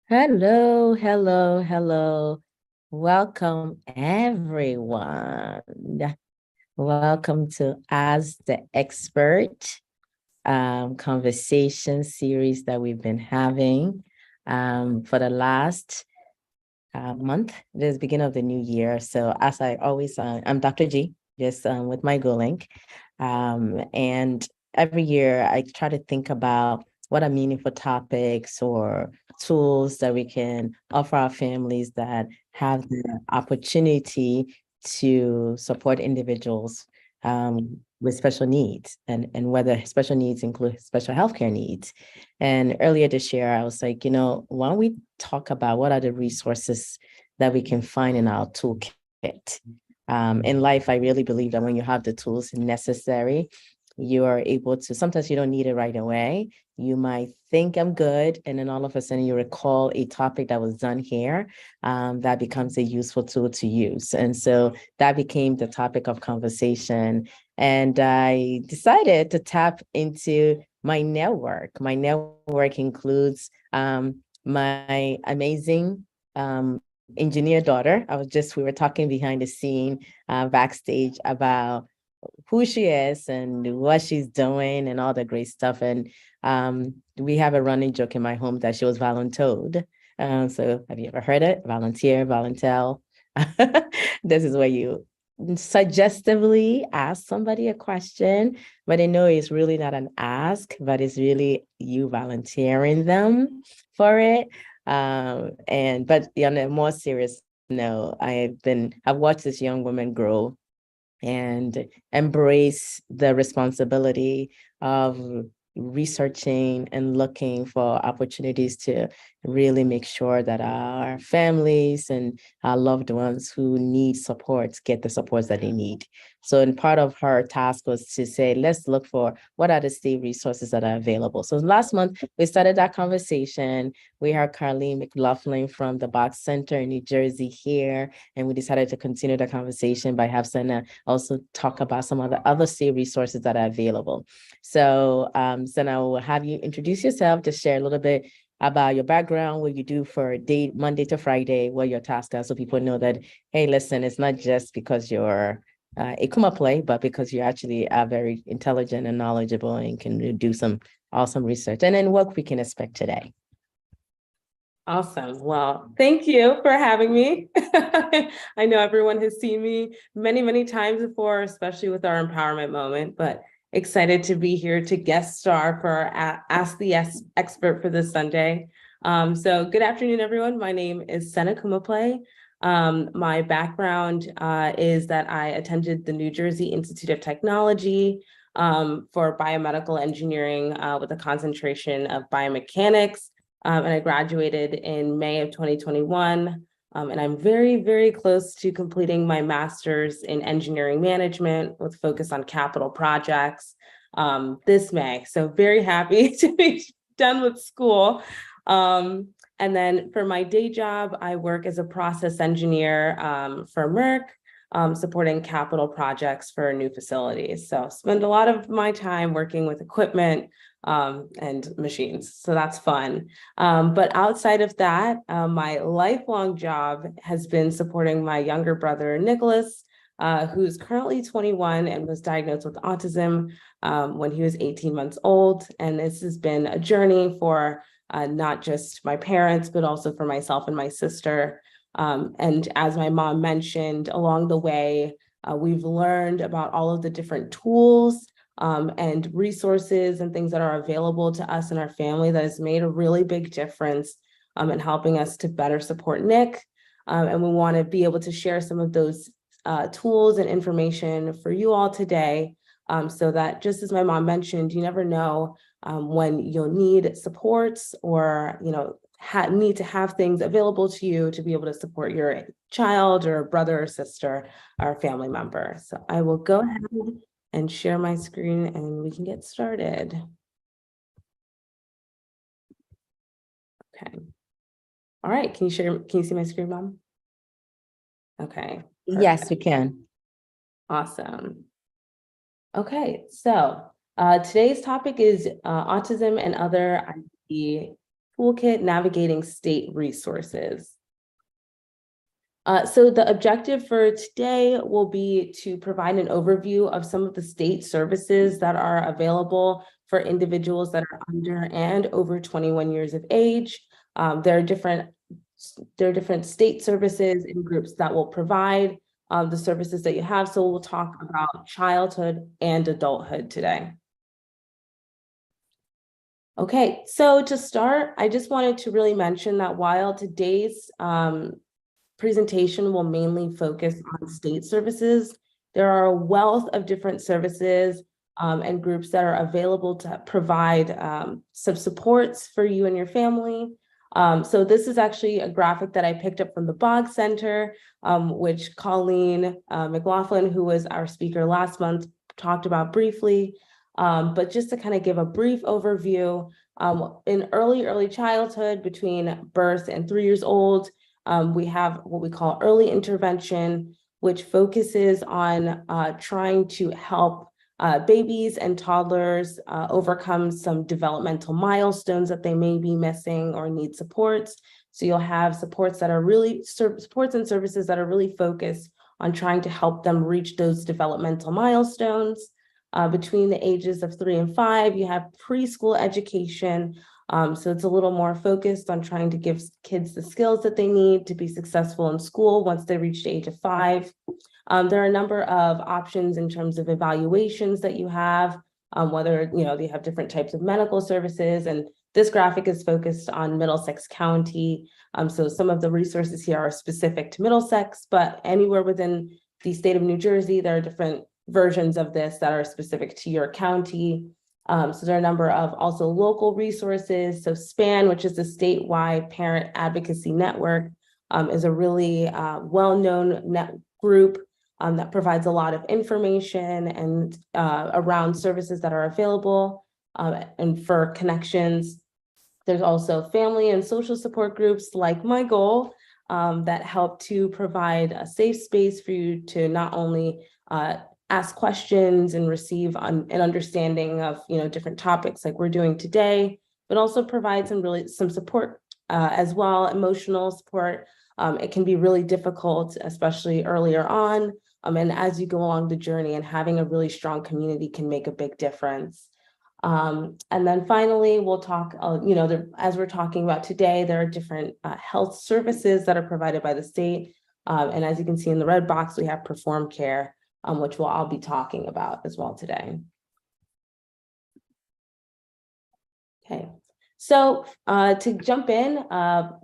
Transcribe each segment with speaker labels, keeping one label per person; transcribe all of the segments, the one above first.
Speaker 1: Hello, hello, hello. Welcome, everyone. Welcome to As the Expert conversation series that we've been having for the last month. This beginning of the new year. So, as I always, I'm Dr. G, just with my Go link. And every year I try to think about what are meaningful topics or tools that we can offer our families that have the opportunity to support individuals with special needs and whether special needs include special healthcare needs. And earlier this year, I was like, why don't we talk about what are the resources that we can find in our toolkit? In life, I really believe that when you have the tools necessary, you are able to, sometimes you don't need it right away. You might think I'm good, and then all of a sudden you recall a topic that was done here that becomes a useful tool to use. And so that became the topic of conversation. And I decided to tap into my network. My network includes my amazing engineer daughter. We were talking behind the scene backstage about who she is and what she's doing and all the great stuff. And we have a running joke in my home that she was voluntold. So have you ever heard it? Volunteer, voluntel. This is where you suggestively ask somebody a question, but they know it's really not an ask, but it's really you volunteering them for it. But on a more serious note, I've watched this young woman grow and embrace the responsibility of researching and looking for opportunities to really make sure that our families and our loved ones who need support get the supports that they need. So, and part of her task was to say, let's look for what are the state resources that are available. So last month, we started that conversation. We had Carleen McLaughlin from the Box Center in New Jersey here, and we decided to continue the conversation by having Sena also talk about some of the other state resources that are available. So, Sena, I will have you introduce yourself, to share a little bit about your background, what you do for a day, Monday to Friday, what your tasks are, so people know that, hey, listen, it's not just because you're a Kumapley, but because you actually are very intelligent and knowledgeable and can do some awesome research. And then what we can expect today.
Speaker 2: Awesome. Well, thank you for having me. I know everyone has seen me many, many times before, especially with our empowerment moment, but excited to be here to guest star for Ask the Expert for this Sunday. So good afternoon, everyone. My name is Sena Kumapley. My background is that I attended the New Jersey Institute of Technology for biomedical engineering with a concentration of biomechanics. And I graduated in May of 2021. And I'm very, very close to completing my master's in engineering management with focus on capital projects this May. So very happy to be done with school. And then for my day job, I work as a process engineer for Merck, supporting capital projects for new facilities. So spend a lot of my time working with equipment and machines. So that's fun. But outside of that, my lifelong job has been supporting my younger brother, Nicholas, who's currently 21 and was diagnosed with autism when he was 18 months old. And this has been a journey for not just my parents, but also for myself and my sister. And as my mom mentioned, along the way, we've learned about all of the different tools and resources and things that are available to us and our family that has made a really big difference in helping us to better support Nick. And we want to be able to share some of those tools and information for you all today, so that, just as my mom mentioned, you never know when you'll need supports or need to have things available to you to be able to support your child or brother or sister or family member. So I will go ahead and share my screen and we can get started. Okay. All right. Can you see my screen, Mom? Okay. Perfect.
Speaker 1: Yes, we can.
Speaker 2: Awesome. Okay. So today's topic is autism and other IDD Toolkit, Navigating State Resources. So the objective for today will be to provide an overview of some of the state services that are available for individuals that are under and over 21 years of age. There are different state services and groups that will provide the services that you have. So we'll talk about childhood and adulthood today. Okay, so to start, I just wanted to really mention that while today's presentation will mainly focus on state services, there are a wealth of different services and groups that are available to provide some supports for you and your family. So this is actually a graphic that I picked up from the Boggs Center, which Colleen McLaughlin, who was our speaker last month, talked about briefly. But just to kind of give a brief overview, in early childhood, between birth and 3 years old, we have what we call early intervention, which focuses on trying to help babies and toddlers overcome some developmental milestones that they may be missing or need supports. So you'll have supports that are really supports and services that are really focused on trying to help them reach those developmental milestones. Between the ages of 3 and 5, you have preschool education. So it's a little more focused on trying to give kids the skills that they need to be successful in school once they reach the age of 5. There are a number of options in terms of evaluations that you have, whether they have different types of medical services. And this graphic is focused on Middlesex County. So some of the resources here are specific to Middlesex, but anywhere within the state of New Jersey, there are different versions of this that are specific to your county. So there are a number of also local resources. So SPAN, which is the statewide parent advocacy network, is a really well-known group that provides a lot of information and around services that are available and for connections. There's also family and social support groups like My Goal that help to provide a safe space for you to not only ask questions and receive an understanding of different topics like we're doing today, but also provide some support as well, emotional support. It can be really difficult, especially earlier on, and as you go along the journey, and having a really strong community can make a big difference. And then finally, we'll talk, as we're talking about today, there are different health services that are provided by the state. And as you can see in the red box, we have Perform Care, which I'll be talking about as well today. Okay, so to jump in,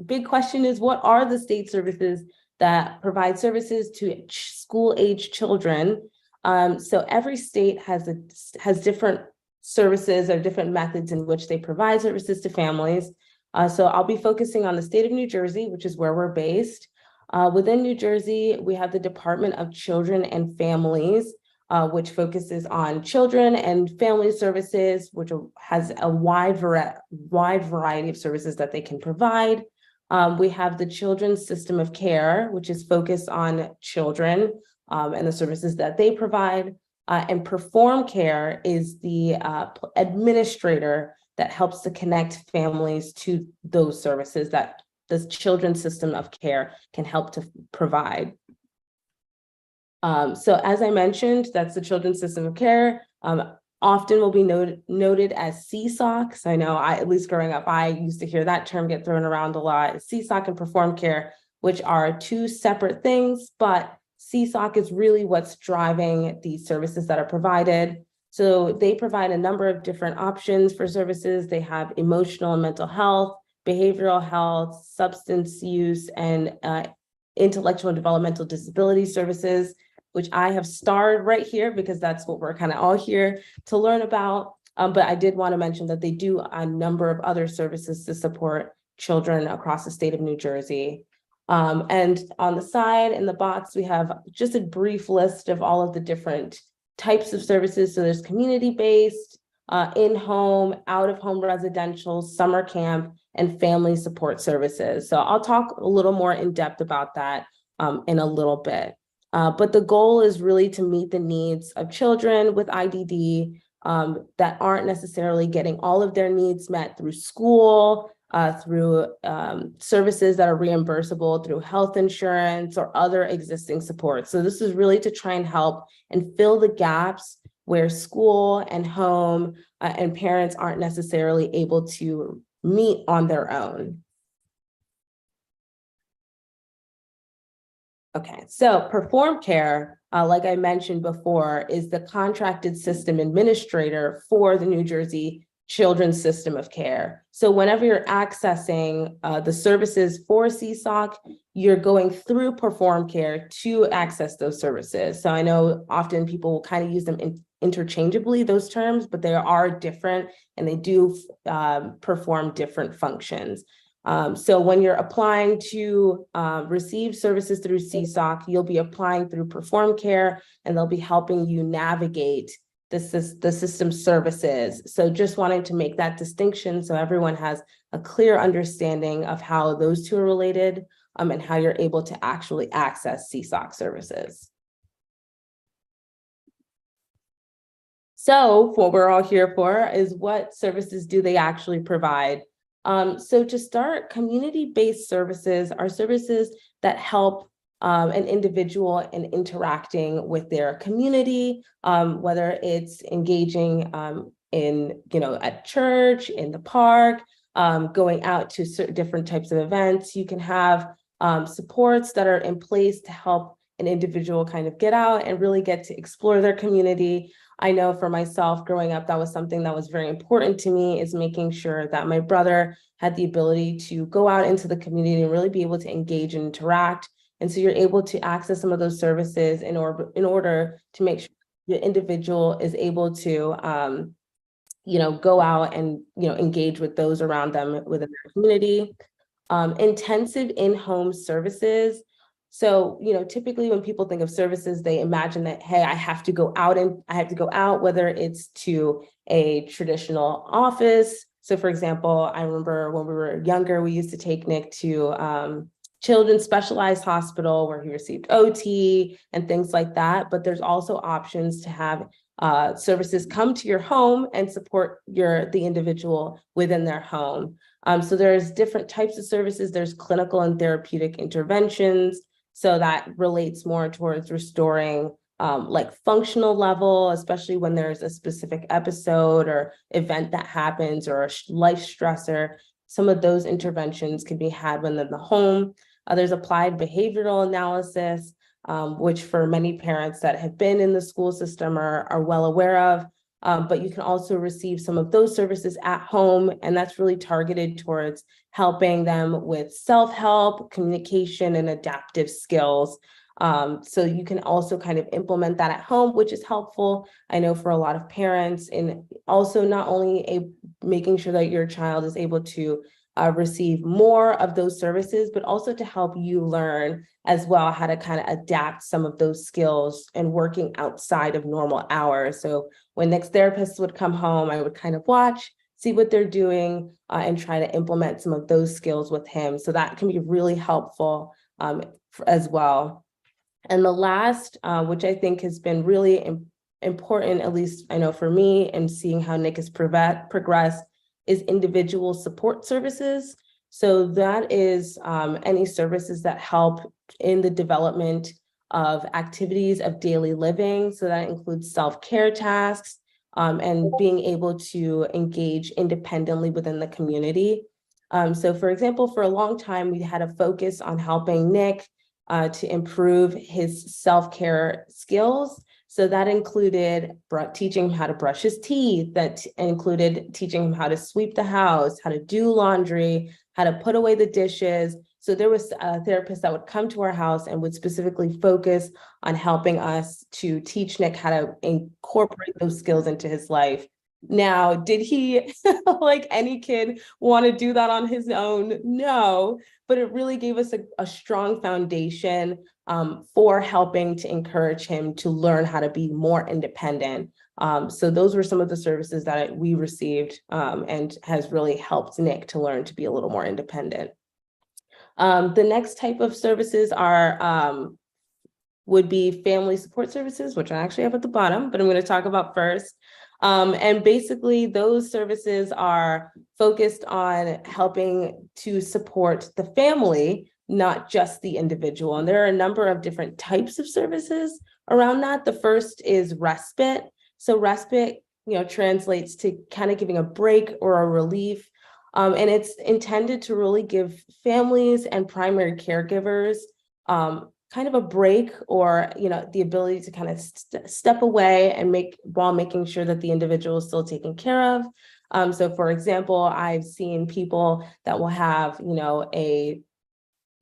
Speaker 2: big question is, what are the state services that provide services to school-age children? So every state has different services or different methods in which they provide services to families. So I'll be focusing on the state of New Jersey, which is where we're based. Within New Jersey, we have the Department of Children and Families, which focuses on children and family services, which has a wide variety of services that they can provide. We have the Children's System of Care, which is focused on children and the services that they provide. And Perform Care is the administrator that helps to connect families to those services that the Children's System of Care can help to provide. So as I mentioned, that's the Children's System of Care. Often will be noted as CSOC. I know at least growing up, I used to hear that term get thrown around a lot. CSOC and Perform Care, which are two separate things, but CSOC is really what's driving the services that are provided. So they provide a number of different options for services. They have emotional and mental health, behavioral health, substance use, and intellectual and developmental disability services, which I have starred right here because that's what we're kind of all here to learn about. But I did want to mention that they do a number of other services to support children across the state of New Jersey. And on the side in the box, we have just a brief list of all of the different types of services. So there's community-based, in-home, out-of-home residential, summer camp, and family support services. So I'll talk a little more in depth about that in a little bit. But the goal is really to meet the needs of children with IDD that aren't necessarily getting all of their needs met through school through services that are reimbursable through health insurance or other existing supports. So this is really to try and help and fill the gaps where school and home and parents aren't necessarily able to meet on their own. Okay, so Perform Care, like I mentioned before, is the contracted system administrator for the New Jersey Children's System of Care. So whenever you're accessing the services for CSOC, you're going through Perform Care to access those services. So I know often people will kind of use them interchangeably, those terms, but they are different and they do perform different functions. So when you're applying to receive services through CSOC, you'll be applying through Perform Care, and they'll be helping you navigate the system services. So just wanting to make that distinction so everyone has a clear understanding of how those two are related, and how you're able to actually access CSOC services. So what we're all here for is what services do they actually provide? So to start, community-based services are services that help an individual in interacting with their community, whether it's engaging in, at church, in the park, going out to certain different types of events. You can have supports that are in place to help an individual kind of get out and really get to explore their community. I know for myself growing up, that was something that was very important to me, is making sure that my brother had the ability to go out into the community and really be able to engage and interact. And so you're able to access some of those services in order to make sure the individual is able to, go out and, engage with those around them within their community. Intensive in-home services. So, typically when people think of services, they imagine that, hey, I have to go out, whether it's to a traditional office. So for example, I remember when we were younger, we used to take Nick to Children's Specialized Hospital where he received OT and things like that. But there's also options to have services come to your home and support the individual within their home. So there's different types of services. There's clinical and therapeutic interventions. So that relates more towards restoring like functional level, especially when there's a specific episode or event that happens or a life stressor. Some of those interventions can be had within the home. There's applied behavioral analysis, which for many parents that have been in the school system are well aware of. But you can also receive some of those services at home, and that's really targeted towards helping them with self-help, communication, and adaptive skills. So you can also kind of implement that at home, which is helpful, I know, for a lot of parents, and also not only making sure that your child is able to receive more of those services, but also to help you learn as well how to kind of adapt some of those skills and working outside of normal hours. So when Nick's therapists would come home, I would kind of watch, see what they're doing, and try to implement some of those skills with him. So that can be really helpful as well. And the last, which I think has been really important, at least I know for me, and seeing how Nick has progressed, is individual support services. So that is any services that help in the development of activities of daily living. So that includes self-care tasks and being able to engage independently within the community. So for example, for a long time, we had a focus on helping Nick to improve his self-care skills. So that included teaching him how to brush his teeth, that included teaching him how to sweep the house, how to do laundry, how to put away the dishes. So there was a therapist that would come to our house and would specifically focus on helping us to teach Nick how to incorporate those skills into his life. Now, did he, like any kid, want to do that on his own? No, but it really gave us a strong foundation for helping to encourage him to learn how to be more independent. So those were some of the services that we received and has really helped Nick to learn to be a little more independent. The next type of services would be family support services, which I actually have at the bottom, but I'm going to talk about first. And basically those services are focused on helping to support the family, not just the individual. And there are a number of different types of services around that. The first is respite. So respite, translates to kind of giving a break or a relief. And it's intended to really give families and primary caregivers kind of a break, or the ability to kind of step away and while making sure that the individual is still taken care of. So for example, I've seen people that will have a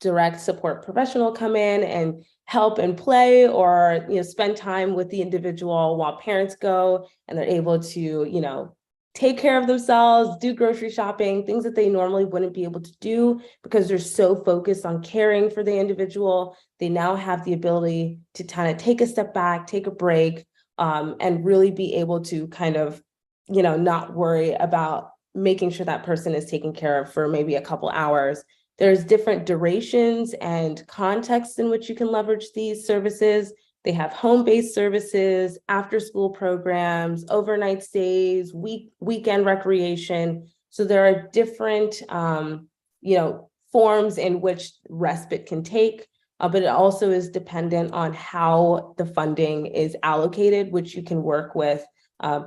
Speaker 2: direct support professional come in and help and play, or spend time with the individual while parents go and they're able to take care of themselves, do grocery shopping, things that they normally wouldn't be able to do because they're so focused on caring for the individual. They now have the ability to kind of take a step back, take a break, and really be able to kind of, not worry about making sure that person is taken care of for maybe a couple hours. There's different durations and contexts in which you can leverage these services. They have home-based services, after-school programs, overnight stays, weekend recreation. So there are different, forms in which respite can take, but it also is dependent on how the funding is allocated, which you can work with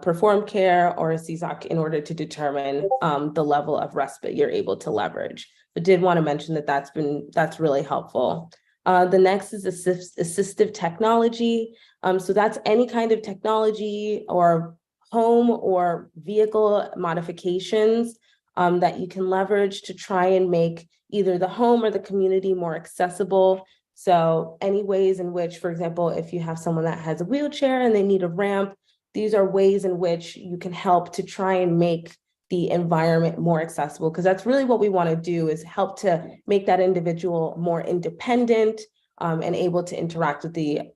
Speaker 2: Perform Care or a CSOC in order to determine the level of respite you're able to leverage. But did want to mention that that's really helpful. The next is assistive technology. So that's any kind of technology or home or vehicle modifications that you can leverage to try and make either the home or the community more accessible. So any ways in which, for example, if you have someone that has a wheelchair and they need a ramp, these are ways in which you can help to try and make the environment more accessible, because that's really what we want to do, is help to make that individual more independent and able to interact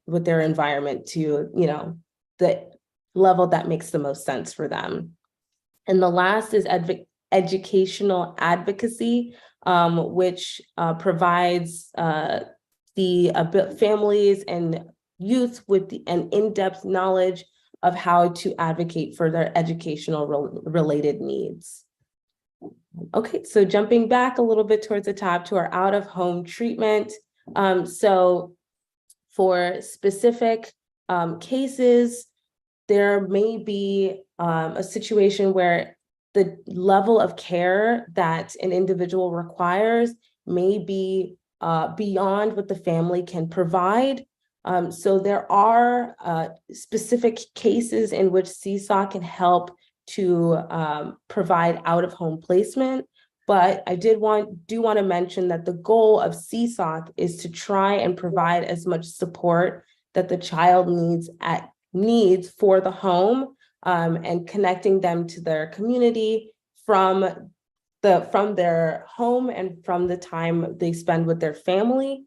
Speaker 2: with their environment to the level that makes the most sense for them. And the last is educational advocacy, which provides the families and youth with an in-depth knowledge of how to advocate for their educational related needs. Okay, so jumping back a little bit towards the top to our out-of-home treatment. So for specific cases, there may be a situation where the level of care that an individual requires may be beyond what the family can provide. So there are specific cases in which CSOC can help to provide out-of-home placement. But I do want to mention that the goal of CSOC is to try and provide as much support that the child needs for the home, and connecting them to their community from their home and from the time they spend with their family.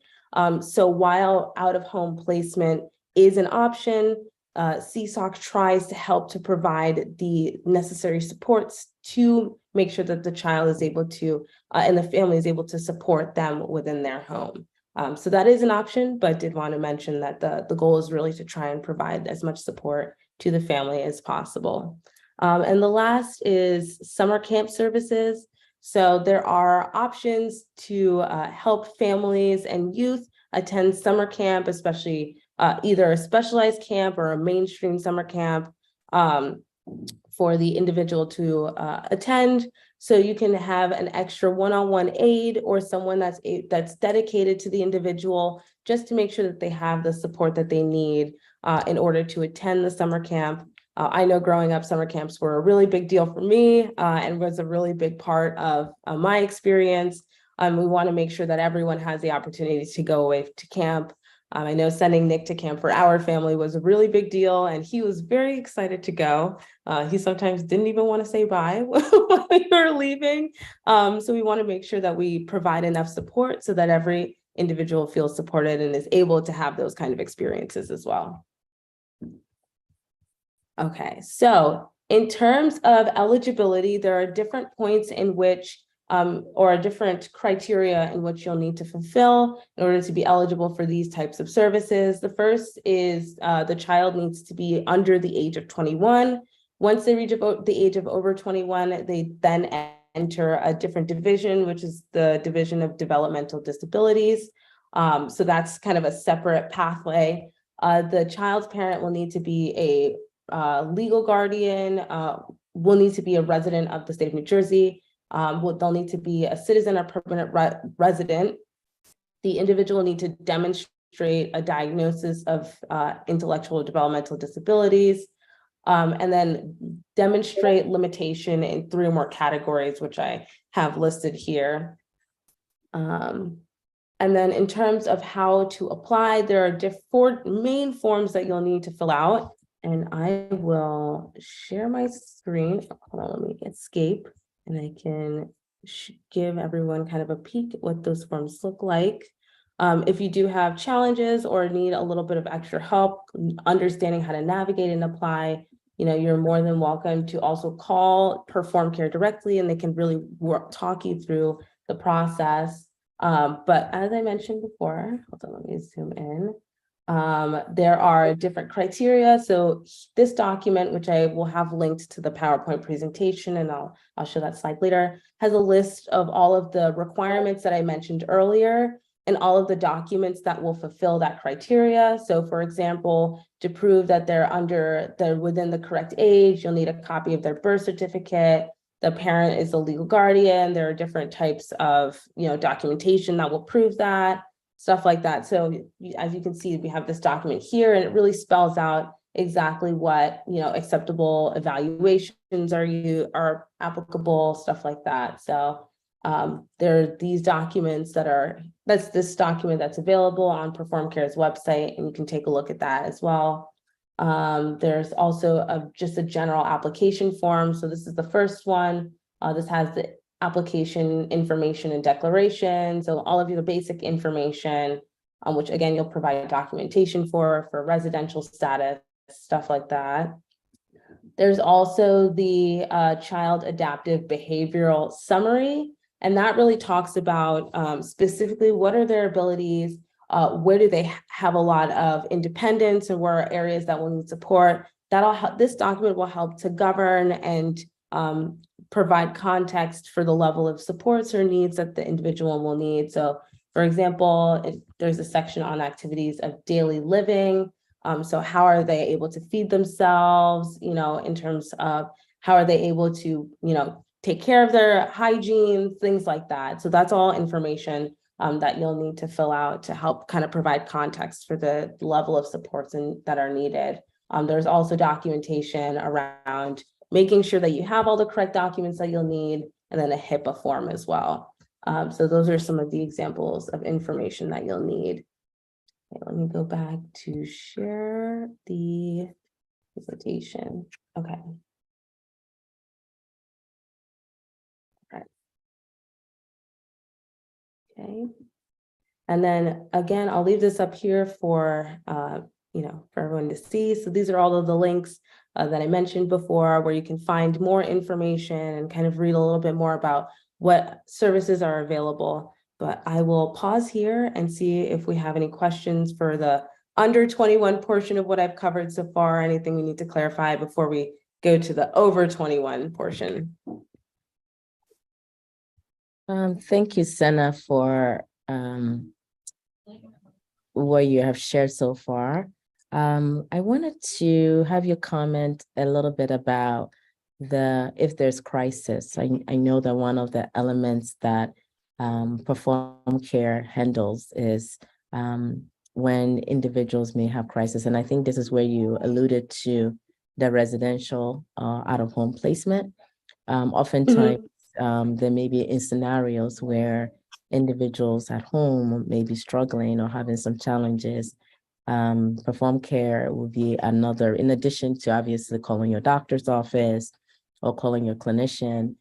Speaker 2: So while out-of-home placement is an option, CSOC tries to help to provide the necessary supports to make sure that the child is able to, and the family is able to support them within their home. So that is an option, but did want to mention that the goal is really to try and provide as much support to the family as possible. And the last is summer camp services. So there are options to help families and youth attend summer camp, especially either a specialized camp or a mainstream summer camp for the individual to attend. So you can have an extra one-on-one aide or someone that's dedicated to the individual, just to make sure that they have the support that they need in order to attend the summer camp. I know growing up, summer camps were a really big deal for me and was a really big part of my experience. We want to make sure that everyone has the opportunity to go away to camp. I know sending Nick to camp for our family was a really big deal, and he was very excited to go. He sometimes didn't even want to say bye when we were leaving. So we want to make sure that we provide enough support so that every individual feels supported and is able to have those kind of experiences as well. Okay, so in terms of eligibility, there are different points in which or different criteria in which you'll need to fulfill in order to be eligible for these types of services. The first is the child needs to be under the age of 21, Once they reach the age of over 21, they then enter a different division, which is the Division of Developmental Disabilities. So that's kind of a separate pathway. The child's parent will need to be a legal guardian, will need to be a resident of the state of New Jersey. They'll need to be a citizen or permanent resident. The individual will need to demonstrate a diagnosis of intellectual developmental disabilities, and then demonstrate limitation in 3 or more categories, which I have listed here. And then in terms of how to apply, there are 4 main forms that you'll need to fill out. And I will share my screen. Hold on, let me escape. And I can give everyone kind of a peek at what those forms look like. If you do have challenges or need a little bit of extra help understanding how to navigate and apply, you're more than welcome to also call Perform Care directly, and they can really talk you through the process. But as I mentioned before, hold on, let me zoom in. There are different criteria. So this document, which I will have linked to the PowerPoint presentation, and I'll show that slide later, has a list of all of the requirements that I mentioned earlier and all of the documents that will fulfill that criteria. So for example, to prove that they're within the correct age, you'll need a copy of their birth certificate. The parent is a legal guardian. There are different types of, documentation that will prove that, stuff like that. So as you can see, we have this document here, and it really spells out exactly what, acceptable evaluations are applicable, stuff like that. So there are these documents that's this document that's available on Perform Care's website, and you can take a look at that as well. There's also just a general application form. So this is the first one. This has the application information and declaration. So all of your basic information, which again, you'll provide documentation for residential status, stuff like that. There's also the child adaptive behavioral summary. And that really talks about specifically what are their abilities, where do they have a lot of independence, and where are areas that will need support. This document will help to govern and provide context for the level of supports or needs that the individual will need. So for example, there's a section on activities of daily living. So how are they able to feed themselves, in terms of how are they able to, take care of their hygiene, things like that. So that's all information that you'll need to fill out to help kind of provide context for the level of supports that are needed. There's also documentation around making sure that you have all the correct documents that you'll need, and then a HIPAA form as well. So those are some of the examples of information that you'll need. Okay, let me go back to share the presentation. Okay. Okay. And then again, I'll leave this up here for, for everyone to see. So these are all of the links that I mentioned before, where you can find more information and kind of read a little bit more about what services are available. But I will pause here and see if we have any questions for the under 21 portion of what I've covered so far, anything we need to clarify before we go to the over 21 portion.
Speaker 1: Thank you, Sena, for what you have shared so far. I wanted to have you comment a little bit about if there's crisis. I know that one of the elements that Perform Care handles is when individuals may have crisis. And I think this is where you alluded to the residential out-of-home placement. Oftentimes, there may be in scenarios where individuals at home may be struggling or having some challenges. Perform Care will be another, in addition to obviously calling your doctor's office or calling your clinician,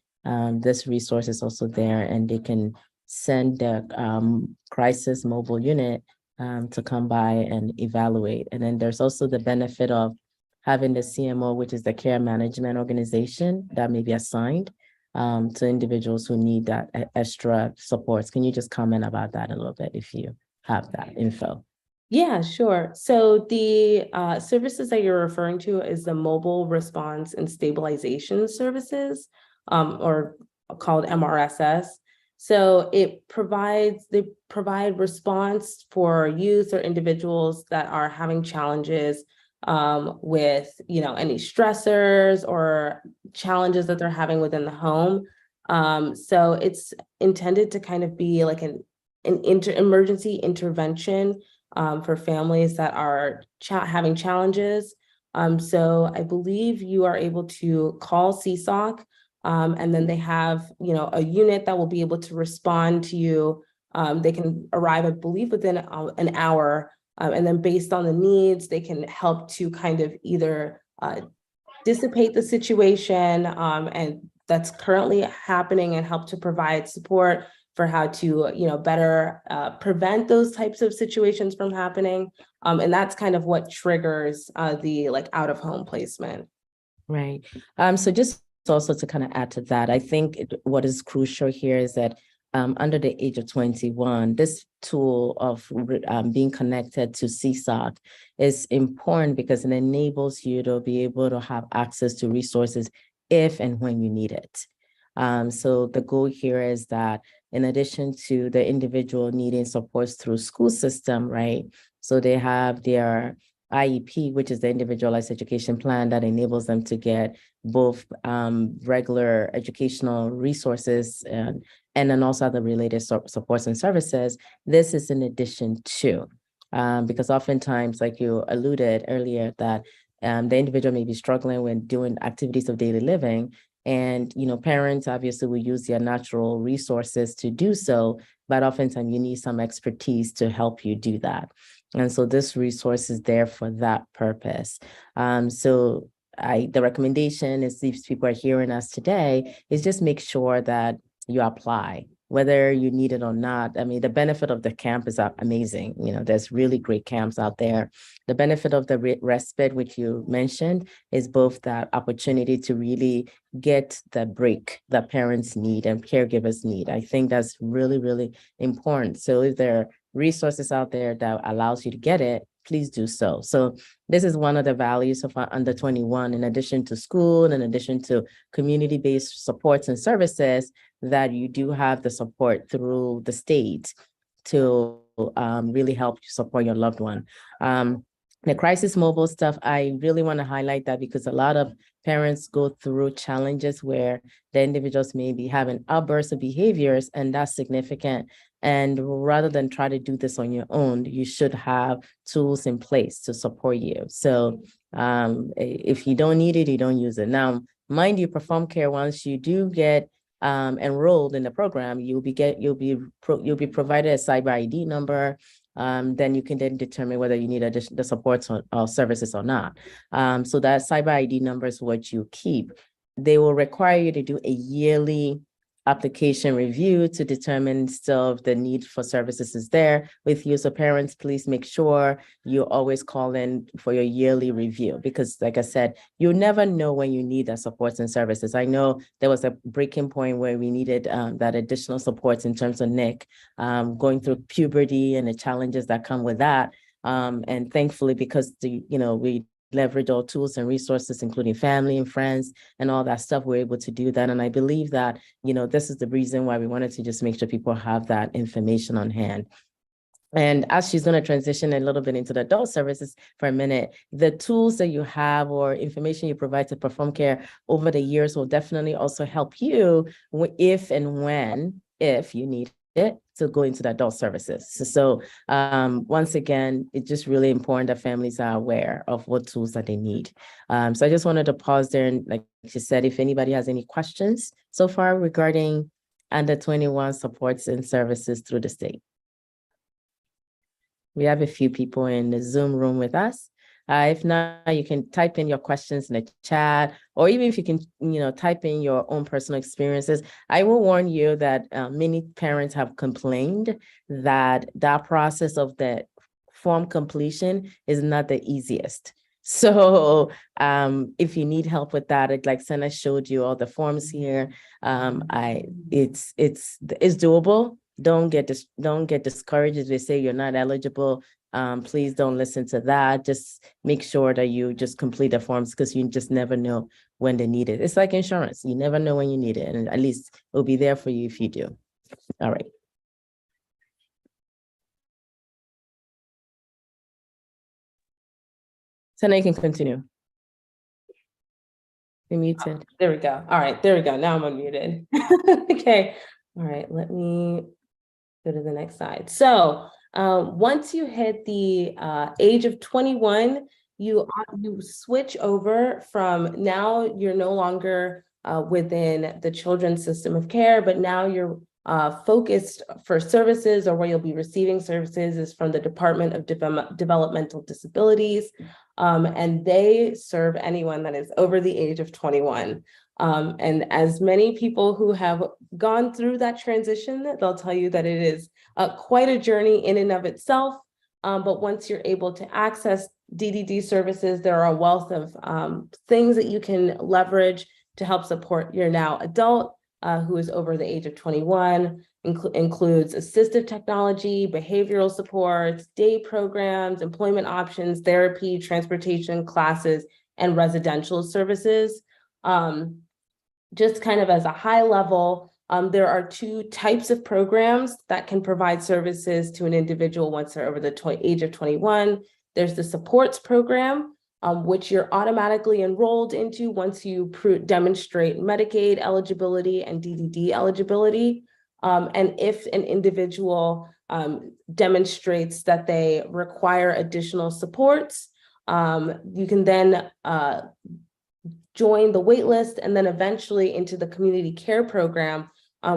Speaker 1: this resource is also there, and they can send the crisis mobile unit to come by and evaluate. And then there's also the benefit of having the CMO, which is the care management organization that may be assigned to individuals who need that extra supports. Can you just comment about that a little bit if you have that info?
Speaker 2: Yeah, sure. So the services that you're referring to is the mobile response and stabilization services, or called MRSS. So they provide response for youth or individuals that are having challenges with, any stressors or challenges that they're having within the home. So it's intended to kind of be like an emergency intervention for families that are having challenges. So I believe you are able to call CSOC, and then they have, a unit that will be able to respond to you. They can arrive, I believe, within an hour, and then based on the needs, they can help to kind of either dissipate the situation, and that's currently happening, and help to provide support for how to, better prevent those types of situations from happening. And that's kind of what triggers the like out of home placement.
Speaker 1: Right. So just also to kind of add to that, I think what is crucial here is that under the age of 21, this tool of being connected to CSOC is important because it enables you to be able to have access to resources if and when you need it. So the goal here is that in addition to the individual needing supports through school system, right? So they have their IEP, which is the individualized education plan that enables them to get both regular educational resources and then also the related supports and services. This is in addition to, because oftentimes, like you alluded earlier, that the individual may be struggling with doing activities of daily living. And, parents obviously will use their natural resources to do so, but oftentimes you need some expertise to help you do that. And so this resource is there for that purpose. So the recommendation is, if people are hearing us today, is just make sure that you apply, whether you need it or not. I mean, the benefit of the camp is amazing. There's really great camps out there. The benefit of the respite, which you mentioned, is both that opportunity to really get the break that parents need and caregivers need. I think that's really, really important. So if there are resources out there that allows you to get it, please do so. So this is one of the values of our under 21, in addition to school, in addition to community-based supports and services, that you do have the support through the state to really help you support your loved one. The crisis mobile stuff, I really want to highlight that because a lot of parents go through challenges where the individuals may be having outbursts of behaviors, and that's significant. And rather than try to do this on your own, you should have tools in place to support you. So if you don't need it, you don't use it. Now, mind you, Perform Care, once you do get enrolled in the program, you'll be provided a cyber ID number. Then you can then determine whether you need the supports or services or not. So that cyber ID number is what you keep. They will require you to do a yearly application review to determine still if the need for services is there with you. So parents, please make sure you always call in for your yearly review, because like I said, you never know when you need the supports and services. I know there was a breaking point where we needed that additional supports in terms of Nick going through puberty and the challenges that come with that. And thankfully, because we leverage all tools and resources, including family and friends and all that stuff, we're able to do that. And I believe that, this is the reason why we wanted to just make sure people have that information on hand. And as she's going to transition a little bit into the adult services for a minute, the tools that you have or information you provide to Perform Care over the years will definitely also help you if you need it to go into the adult services. So once again, it's just really important that families are aware of what tools that they need. So I just wanted to pause there, and like she said, if anybody has any questions so far regarding under 21 supports and services through the state. We have a few people in the Zoom room with us. If not, you can type in your questions in the chat, or even if you can, type in your own personal experiences. I will warn you that many parents have complained that process of the form completion is not the easiest. So if you need help with that, like Sena showed you all the forms here, it's doable. Don't get discouraged if they say you're not eligible. Please don't listen to that. Just make sure that you just complete the forms because you just never know when they need it. It's like insurance. You never know when you need it. And at least it'll be there for you if you do. All right. So now you can continue. You're muted.
Speaker 2: There we go. All right, there we go. Now I'm unmuted. Okay. All right, let me go to the next slide. So once you hit the age of 21, you switch over from now you're no longer within the children's system of care, but now you're focused for services, or where you'll be receiving services is from the Department of Developmental Disabilities. And they serve anyone that is over the age of 21. And as many people who have gone through that transition, they'll tell you that it is quite a journey in and of itself. But once you're able to access DDD services, there are a wealth of things that you can leverage to help support your now adult who is over the age of 21. Includes assistive technology, behavioral supports, day programs, employment options, therapy, transportation, classes, and residential services. Just kind of as a high level, there are two types of programs that can provide services to an individual once they're over the age of 21. There's the supports program, which you're automatically enrolled into once you demonstrate Medicaid eligibility and DDD eligibility. And if an individual demonstrates that they require additional supports, you can then join the waitlist and then eventually into the community care program,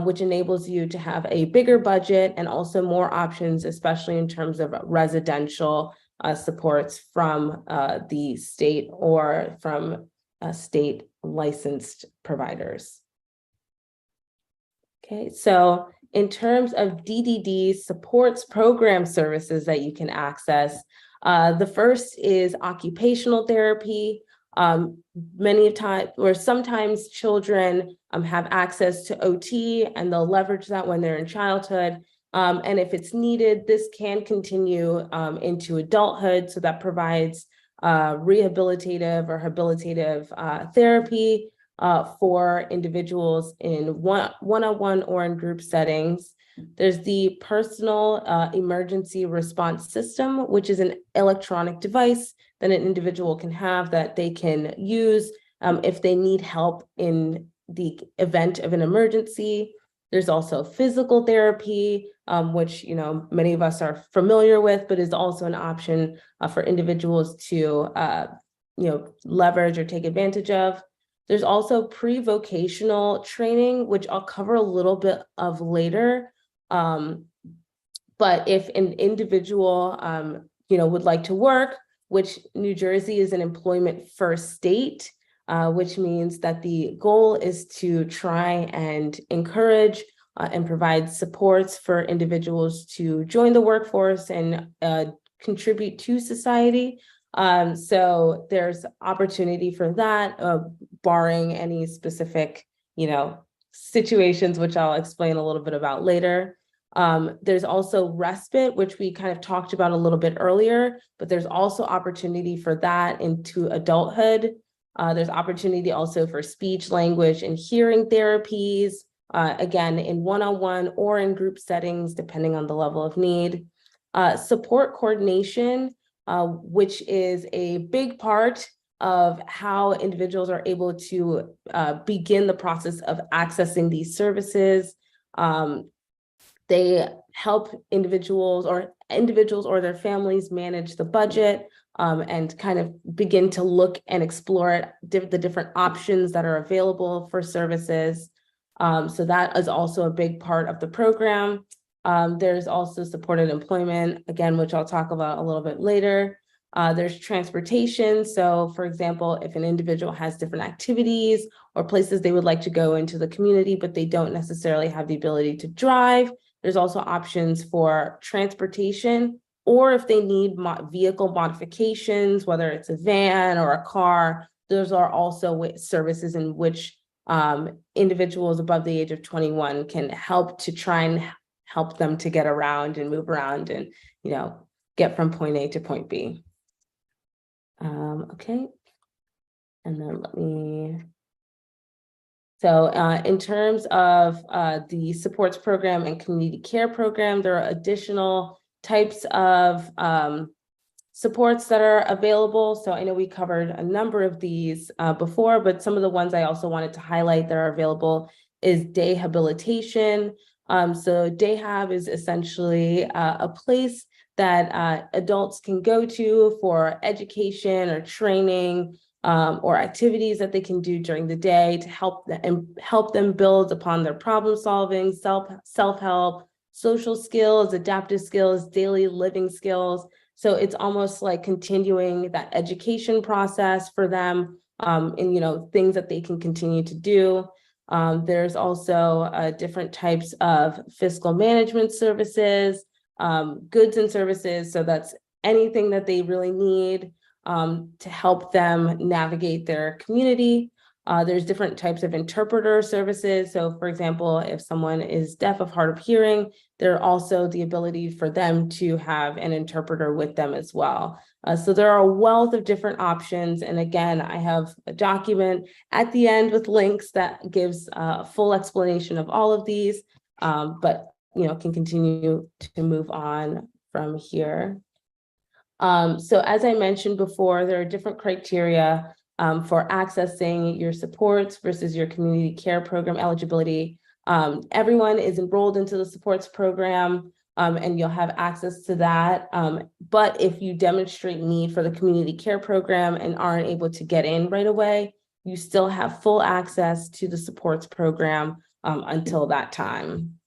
Speaker 2: which enables you to have a bigger budget and also more options, especially in terms of residential supports from the state or from state licensed providers. Okay, so in terms of DDD supports program services that you can access, the first is occupational therapy. Many times or sometimes children have access to OT and they'll leverage that when they're in childhood. And if it's needed, this can continue into adulthood. So that provides rehabilitative or habilitative therapy for individuals in one-on-one or in group settings. There's the personal emergency response system, which is an electronic device that an individual can have that they can use if they need help in the event of an emergency. There's also physical therapy, which many of us are familiar with, but is also an option for individuals to leverage or take advantage of. There's also pre-vocational training, which I'll cover a little bit of later. But if an individual, would like to work, which New Jersey is an employment first state, which means that the goal is to try and encourage and provide supports for individuals to join the workforce and contribute to society. So there's opportunity for that, barring any specific, situations, which I'll explain a little bit about later. There's also respite, which we kind of talked about a little bit earlier, but there's also opportunity for that into adulthood. There's opportunity also for speech, language, and hearing therapies, again, in one-on-one or in group settings, depending on the level of need. Support coordination, which is a big part of how individuals are able to begin the process of accessing these services. They help individuals or their families manage the budget and kind of begin to look and explore the different options that are available for services. So that is also a big part of the program. There's also supported employment, again, which I'll talk about a little bit later. There's transportation. So for example, if an individual has different activities or places they would like to go into the community, but they don't necessarily have the ability to drive, there's also options for transportation, or if they need vehicle modifications, whether it's a van or a car, those are also services in which individuals above the age of 21 can help to try and help them to get around and move around and, get from point A to point B. Okay. And then let me. So in terms of the supports program and community care program, there are additional types of supports that are available. So I know we covered a number of these before, but some of the ones I also wanted to highlight that are available is day habilitation. So day hab is essentially a place that adults can go to for education or training, or activities that they can do during the day to help them build upon their problem solving, self-help, social skills, adaptive skills, daily living skills. So it's almost like continuing that education process for them, and things that they can continue to do. There's also different types of fiscal management services, goods and services. So that's anything that they really need to help them navigate their community. There's different types of interpreter services. So for example, if someone is deaf of hard of hearing, there are also the ability for them to have an interpreter with them as well. So there are a wealth of different options. And again, I have a document at the end with links that gives a full explanation of all of these, but can continue to move on from here. So as I mentioned before, there are different criteria for accessing your supports versus your community care program eligibility. Everyone is enrolled into the supports program, and you'll have access to that. But if you demonstrate need for the community care program and aren't able to get in right away, you still have full access to the supports program until that time.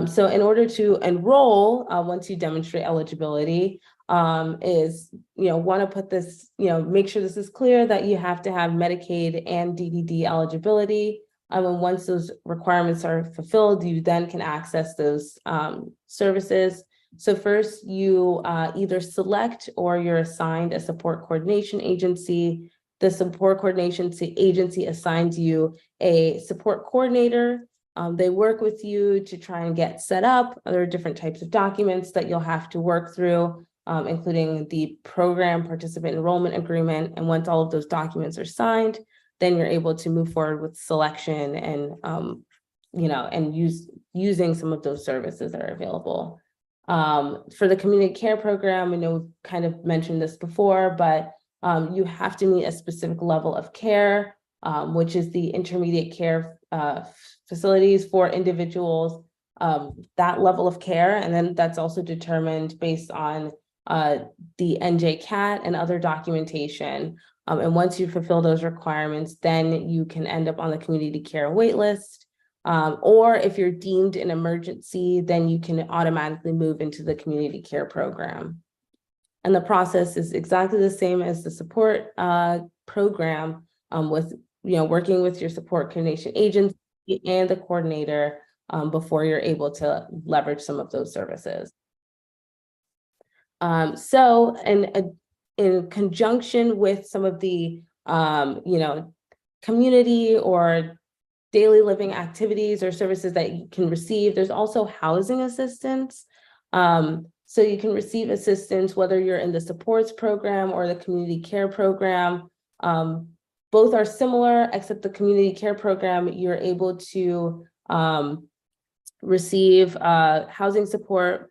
Speaker 2: So in order to enroll, once you demonstrate eligibility, want to put this, make sure this is clear that you have to have Medicaid and DDD eligibility. And once those requirements are fulfilled, you then can access those services. So first you either select or you're assigned a support coordination agency. The support coordination agency assigns you a support coordinator. They work with you to try and get set up. There are different types of documents that you'll have to work through, including the program participant enrollment agreement. And once all of those documents are signed, then you're able to move forward with selection and using some of those services that are available. For the community care program, I know we kind of mentioned this before, but you have to meet a specific level of care, which is the intermediate care facilities for individuals, that level of care. And then that's also determined based on the NJCAT and other documentation. And once you fulfill those requirements, then you can end up on the community care wait list. Or if you're deemed an emergency, then you can automatically move into the community care program. And the process is exactly the same as the support program, with working with your support coordination agency and the coordinator before you're able to leverage some of those services. So in conjunction with some of the community or daily living activities or services that you can receive, there's also housing assistance. So you can receive assistance whether you're in the supports program or the community care program. Both are similar, except the community care program, you're able to receive housing support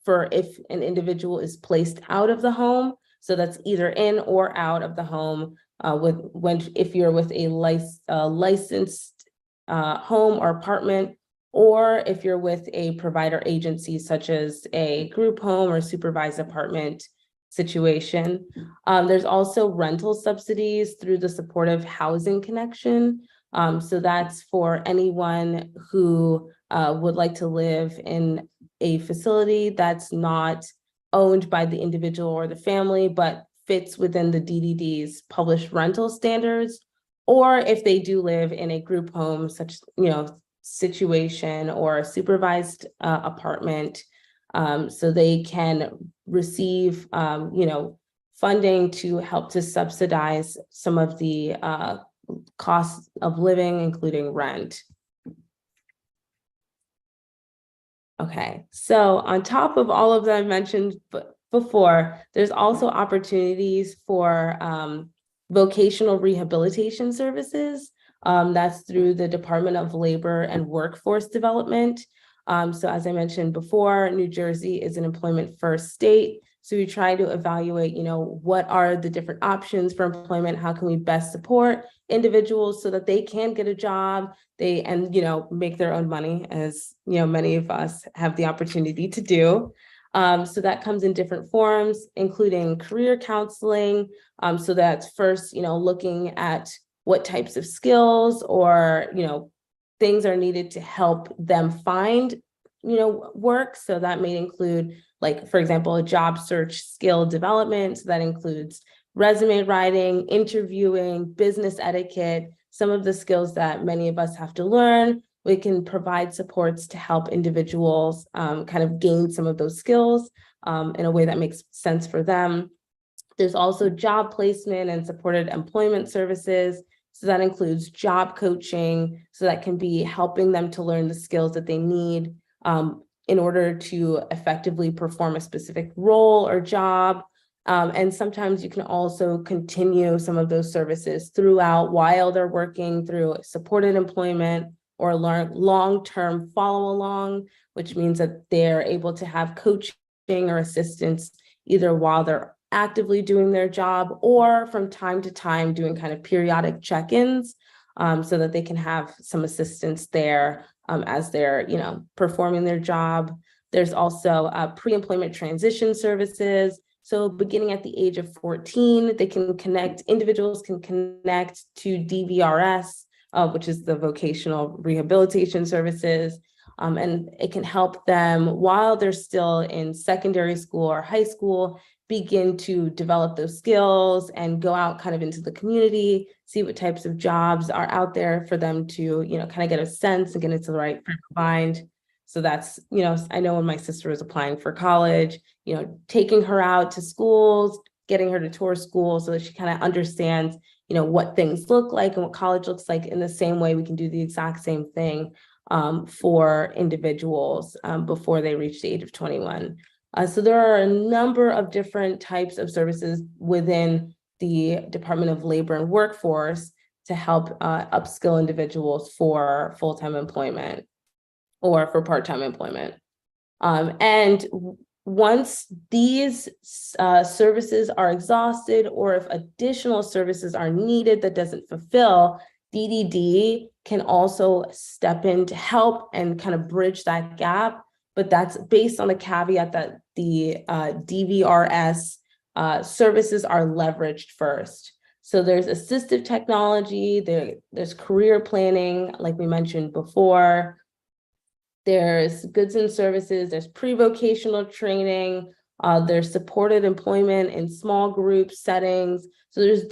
Speaker 2: for if an individual is placed out of the home. So that's either in or out of the home if you're with a licensed home or apartment, or if you're with a provider agency such as a group home or supervised apartment situation. There's also rental subsidies through the Supportive Housing Connection. So that's for anyone who would like to live in a facility that's not owned by the individual or the family, but fits within the DDD's published rental standards, or if they do live in a group home, such situation or a supervised apartment. So they can receive, funding to help to subsidize some of the costs of living, including rent. Okay, so on top of all of that I mentioned before, there's also opportunities for vocational rehabilitation services. That's through the Department of Labor and Workforce Development. So as I mentioned before, New Jersey is an employment first state. So we try to evaluate, what are the different options for employment? How can we best support individuals so that they can get a job, and make their own money, as many of us have the opportunity to do. So that comes in different forms, including career counseling. So that's first, looking at what types of skills or things are needed to help them find work. So that may include, like, for example, a job search skill development. So that includes resume writing, interviewing, business etiquette, some of the skills that many of us have to learn. We can provide supports to help individuals kind of gain some of those skills in a way that makes sense for them. There's also job placement and supported employment services. So that includes job coaching. So that can be helping them to learn the skills that they need in order to effectively perform a specific role or job. And sometimes you can also continue some of those services throughout while they're working through supported employment or long-term follow along, which means that they're able to have coaching or assistance either while they're actively doing their job or from time to time doing kind of periodic check-ins so that they can have some assistance there as they're, performing their job. There's also pre-employment transition services. So beginning at the age of 14, individuals can connect to DVRS, which is the vocational rehabilitation services. And it can help them while they're still in secondary school or high school, begin to develop those skills and go out kind of into the community, see what types of jobs are out there for them to, kind of get a sense and get into the right frame of mind. So that's, I know when my sister was applying for college, taking her out to schools, getting her to tour school so that she kind of understands, what things look like and what college looks like. In the same way, we can do the exact same thing for individuals before they reach the age of 21. So there are a number of different types of services within the Department of Labor and Workforce to help upskill individuals for full-time employment or for part-time employment. And once these services are exhausted, or if additional services are needed that doesn't fulfill, DDD can also step in to help and kind of bridge that gap. But that's based on the caveat that the DVRS services are leveraged first. So there's assistive technology, there's career planning, like we mentioned before. There's goods and services, there's pre-vocational training, there's supported employment in small group settings. So there's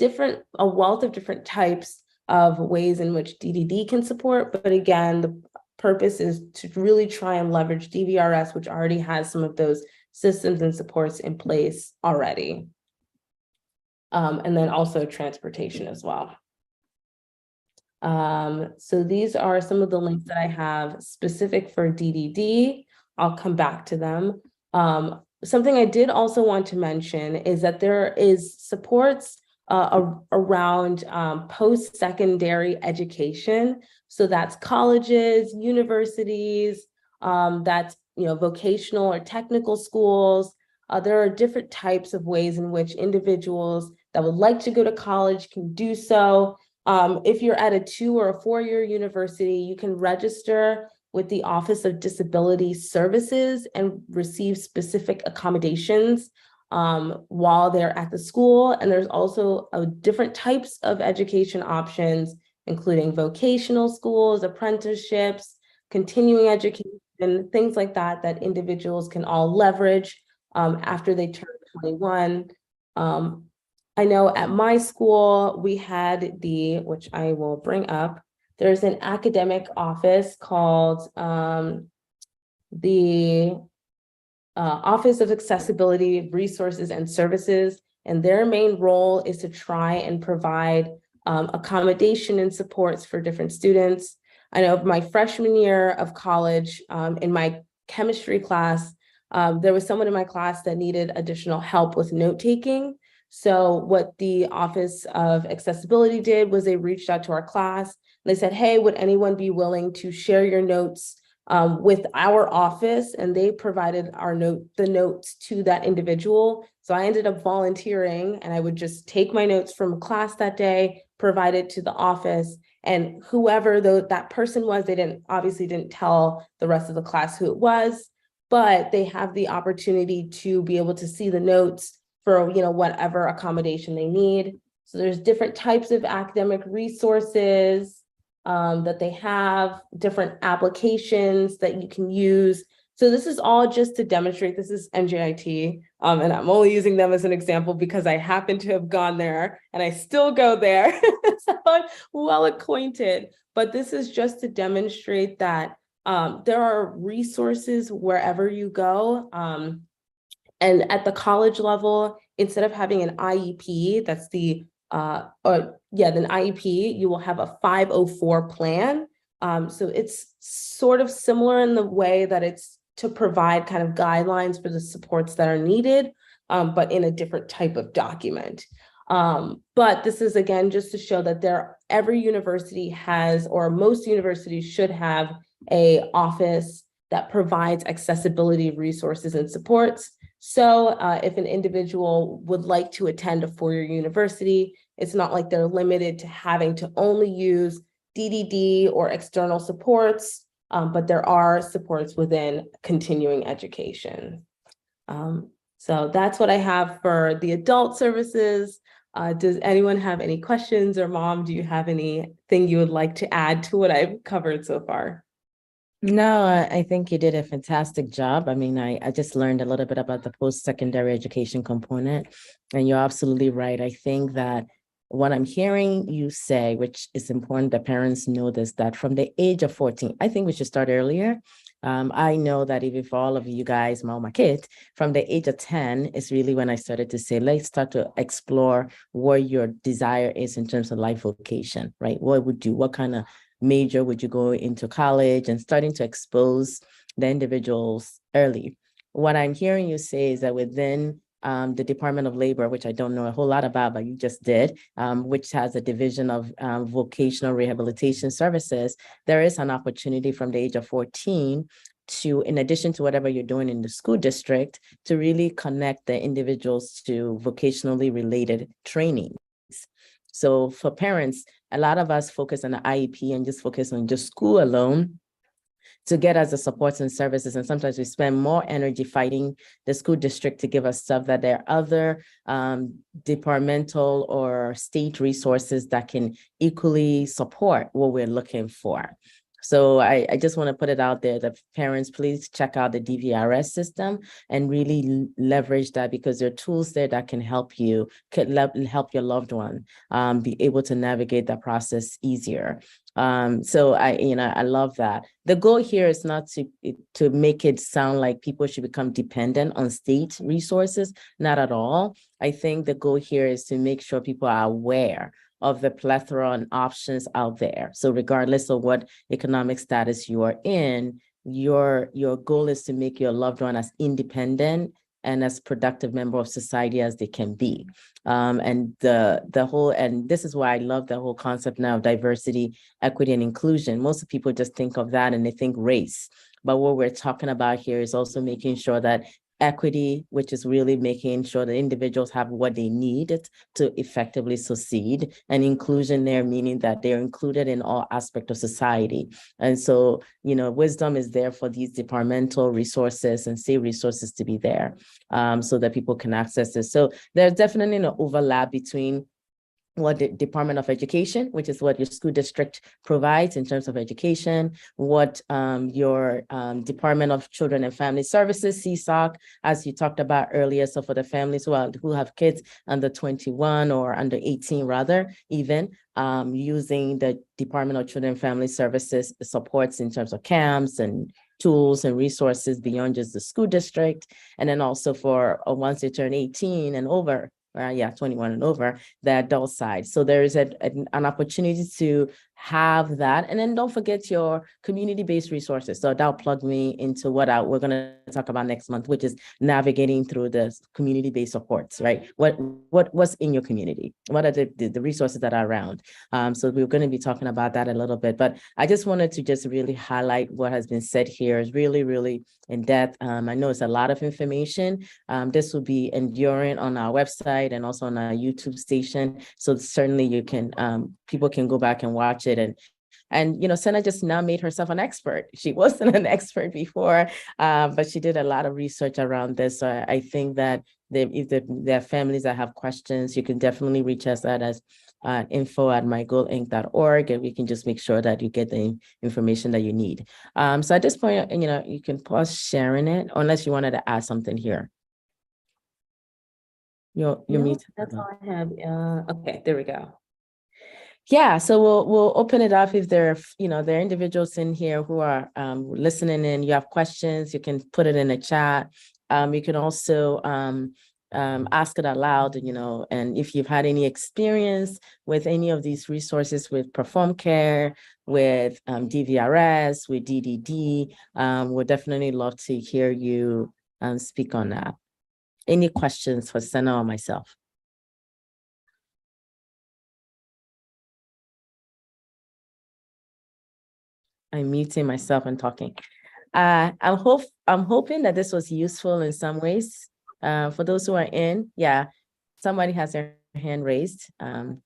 Speaker 2: a wealth of different types of ways in which DDD can support. But again, the purpose is to really try and leverage DVRS, which already has some of those systems and supports in place already. And then also transportation as well. So these are some of the links that I have specific for DDD. I'll come back to them. Something I did also want to mention is that there is supports around post-secondary education. So that's colleges, universities, that's vocational or technical schools. There are different types of ways in which individuals that would like to go to college can do so. If you're at a 2 or a 4-year university, you can register with the Office of Disability Services and receive specific accommodations while they're at the school. And there's also different types of education options, including vocational schools, apprenticeships, continuing education, things like that, that individuals can all leverage after they turn 21. I know at my school, we had which I will bring up, there's an academic office called the Office of Accessibility, Resources and Services, and their main role is to try and provide accommodation and supports for different students. I know my freshman year of college, in my chemistry class, there was someone in my class that needed additional help with note taking. So what the Office of Accessibility did was they reached out to our class. They said, hey, would anyone be willing to share your notes with our office? And they provided the notes to that individual. So I ended up volunteering, and I would just take my notes from class that day, provide it to the office, and whoever that person was, they obviously didn't tell the rest of the class who it was, but they have the opportunity to be able to see the notes for, whatever accommodation they need. So there's different types of academic resources that they have, different applications that you can use. So this is all just to demonstrate, this is NJIT, and I'm only using them as an example because I happen to have gone there and I still go there, so I'm well acquainted. But this is just to demonstrate that there are resources wherever you go. And at the college level, instead of having an IEP, that's the IEP, you will have a 504 plan. So it's sort of similar in the way that it's to provide kind of guidelines for the supports that are needed, but in a different type of document. But this is, again, just to show that every university has, or most universities should have, a office that provides accessibility resources and supports. So if an individual would like to attend a four-year university, it's not like they're limited to having to only use DDD or external supports, but there are supports within continuing education. So that's what I have for the adult services. Does anyone have any questions, or Mom, do you have anything you would like to add to what I've covered so far?
Speaker 1: No, I think you did a fantastic job. I mean, I just learned a little bit about the post-secondary education component, and you're absolutely right. I think that what I'm hearing you say, which is important that parents know this, that from the age of 14, I think we should start earlier. I know that even for all of you guys, my kids, from the age of 10 is really when I started to say, let's start to explore what your desire is in terms of life vocation, right? What kind of major would you go into college, and starting to expose the individuals early. What I'm hearing you say is that within the Department of Labor, which I don't know a whole lot about, but you just did, which has a division of vocational rehabilitation services, there is an opportunity from the age of 14 to, in addition to whatever you're doing in the school district, to really connect the individuals to vocationally related training. So for parents, a lot of us focus on the IEP and just focus on just school alone to get us the supports and services. And sometimes we spend more energy fighting the school district to give us stuff that there are other departmental or state resources that can equally support what we're looking for. So I just want to put it out there that parents, please check out the DVRS system and really leverage that, because there are tools there that can help you, help your loved one be able to navigate that process easier. So I love that. The goal here is not to make it sound like people should become dependent on state resources, not at all. I think the goal here is to make sure people are aware of the plethora and options out there. So regardless of what economic status you are in, your goal is to make your loved one as independent and as productive member of society as they can be. And this is why I love the whole concept now of diversity, equity, and inclusion. Most people just think of that and they think race. But what we're talking about here is also making sure that equity, which is really making sure that individuals have what they need to effectively succeed, and inclusion there, meaning that they're included in all aspects of society. And so, wisdom is there for these departmental resources and state resources to be there so that people can access this. So there's definitely an overlap between what the Department of Education, which is what your school district provides in terms of education, what your Department of Children and Family Services, CSOC, as you talked about earlier. So for the families who have kids under 21 or under 18 rather, even using the Department of Children and Family Services supports in terms of camps and tools and resources beyond just the school district. And then also for once they turn 18 and over, 21 and over, the adult side. So there is an opportunity to have that. And then don't forget your community-based resources. So that'll plug me into what we're going to talk about next month, which is navigating through the community-based supports, right? What's in your community? What are the resources that are around? So we're going to be talking about that a little bit, but I just wanted to just really highlight what has been said here is really, really in depth. I know it's a lot of information. This will be enduring on our website and also on our YouTube station. So certainly you can, people can go back and watch it. And you know, Sena just now made herself an expert. She wasn't an expert before, but she did a lot of research around this. So I think that if there are families that have questions, you can definitely reach us at us. info@mygoalinc.org, and we can just make sure that you get the information that you need. So at this point, you know, you can pause sharing it, unless you wanted to add something here. You're muted.
Speaker 2: That's all I have. Okay, there we go.
Speaker 1: Yeah, so we'll open it up if there are individuals in here who are listening in. You have questions, you can put it in the chat. You can also ask it out loud, you know, and if you've had any experience with any of these resources with Perform Care, with DVRS, with DDD, we'd definitely love to hear you speak on that. Any questions for Sena or myself? I'm muting myself and talking. I'm hoping that this was useful in some ways. For those who are in, yeah, somebody has their hand raised.